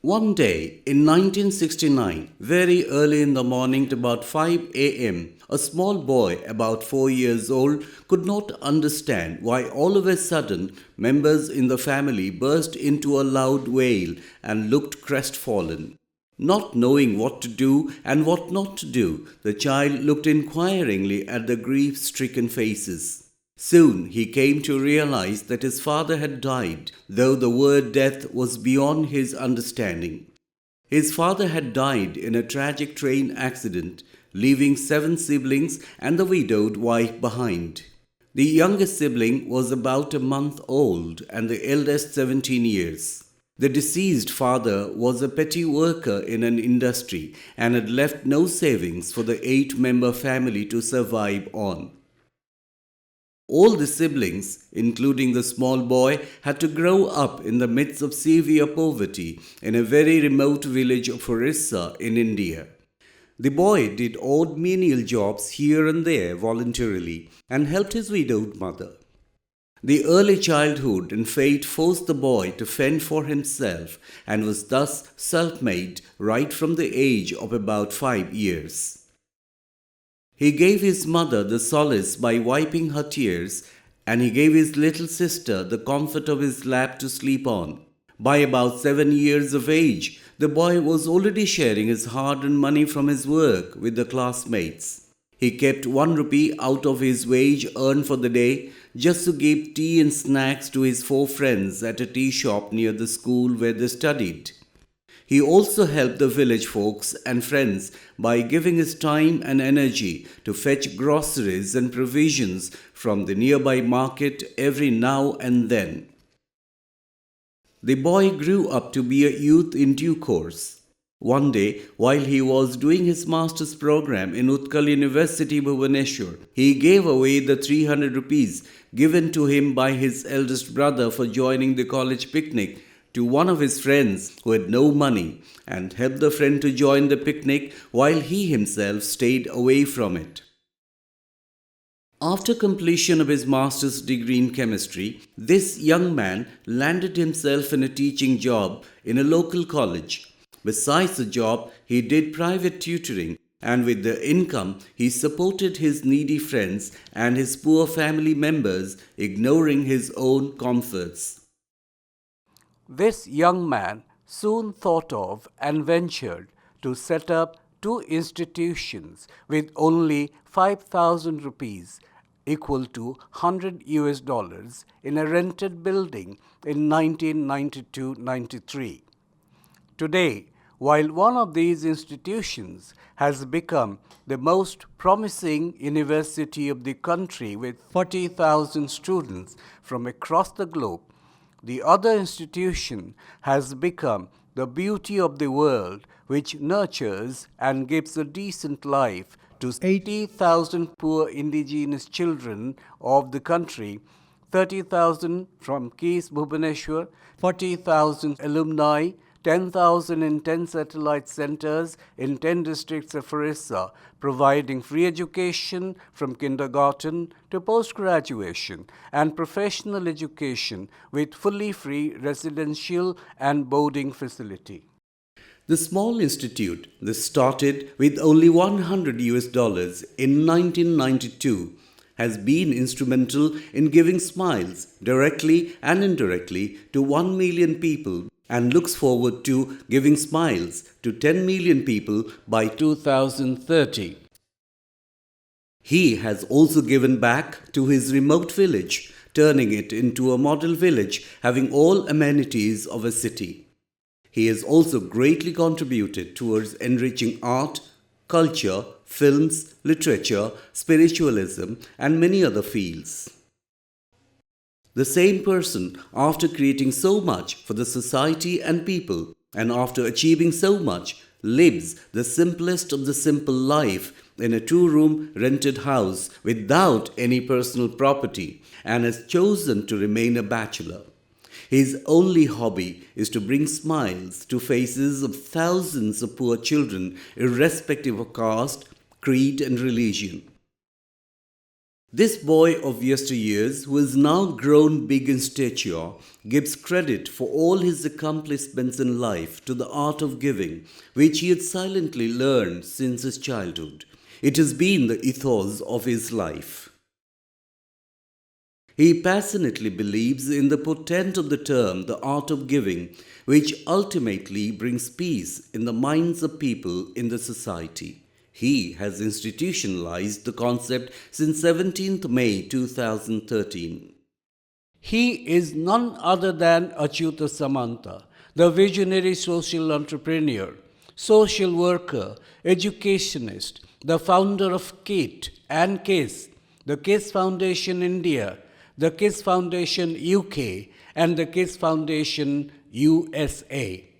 One day in 1969, very early in the morning at about 5 a.m., a small boy about 4 years old could not understand why all of a sudden members in the family burst into a loud wail and looked crestfallen. Not knowing what to do and what not to do, the child looked inquiringly at the grief stricken faces. Soon he came to realize that his father had died, though the word death was beyond his understanding. His father had died in a tragic train accident, leaving 7 siblings and the widowed wife behind. The youngest sibling was about a month old and the eldest 17 years. The deceased father was a petty worker in an industry and had left no savings for the 8 member family to survive on. All the siblings, including the small boy, had to grow up in the midst of severe poverty in a very remote village of Orissa in India. The boy did odd menial jobs here and there voluntarily and helped his widowed mother. The early childhood and fate forced the boy to fend for himself and was thus self-made right from the age of about 5 years. He gave his mother the solace by wiping her tears, and he gave his little sister the comfort of his lap to sleep on. By about 7 years of age, the boy was already sharing his hard earned money from his work with the classmates. He kept 1 rupee out of his wage earned for the day just to give tea and snacks to his 4 friends at a tea shop near the school where they studied. He also helped the village folks and friends by giving his time and energy to fetch groceries and provisions from the nearby market every now and then. The boy grew up to be a youth in due course. One day, while he was doing his master's program in Utkal University, Bhubaneswar, he gave away the 300 rupees given to him by his eldest brother for joining the college picnic to one of his friends who had no money and helped the friend to join the picnic while he himself stayed away from it. After completion of his master's degree in chemistry, this young man landed himself in a teaching job in a local college. Besides the job, he did private tutoring, and with the income, he supported his needy friends and his poor family members, ignoring his own comforts. This young man soon thought of and ventured to set up 2 institutions with only 5,000 rupees, equal to 100 US dollars, in a rented building in 1992-93. Today, while one of these institutions has become the most promising university of the country with 40,000 students from across the globe, the other institution has become the beauty of the world, which nurtures and gives a decent life to 80,000 poor indigenous children of the country, 30,000 from Keys Bhubaneswar, 40,000 alumni, 10,000 in 10 satellite centers in 10 districts of Orissa, providing free education from kindergarten to post-graduation and professional education with fully free residential and boarding facility. The small institute that started with only 100 US dollars in 1992 has been instrumental in giving smiles directly and indirectly to 1 million people and looks forward to giving smiles to 10 million people by 2030. He has also given back to his remote village, turning it into a model village having all amenities of a city. He has also greatly contributed towards enriching art, culture, films, literature, spiritualism, and many other fields. The same person, after creating so much for the society and people, and after achieving so much, lives the simplest of the simple life in a 2 room rented house without any personal property and has chosen to remain a bachelor. His only hobby is to bring smiles to faces of thousands of poor children, irrespective of caste, creed, and religion. This boy of yesteryears, who is now grown big in stature, gives credit for all his accomplishments in life to the art of giving, which he had silently learned since his childhood. It has been the ethos of his life. He passionately believes in the portent of the term the art of giving, which ultimately brings peace in the minds of people in the society. He has institutionalized the concept since 17th May 2013. He is none other than Achyuta Samanta, the visionary social entrepreneur, social worker, educationist, the founder of KIT and KISS, the KISS Foundation India, the KISS Foundation UK, and the KISS Foundation USA.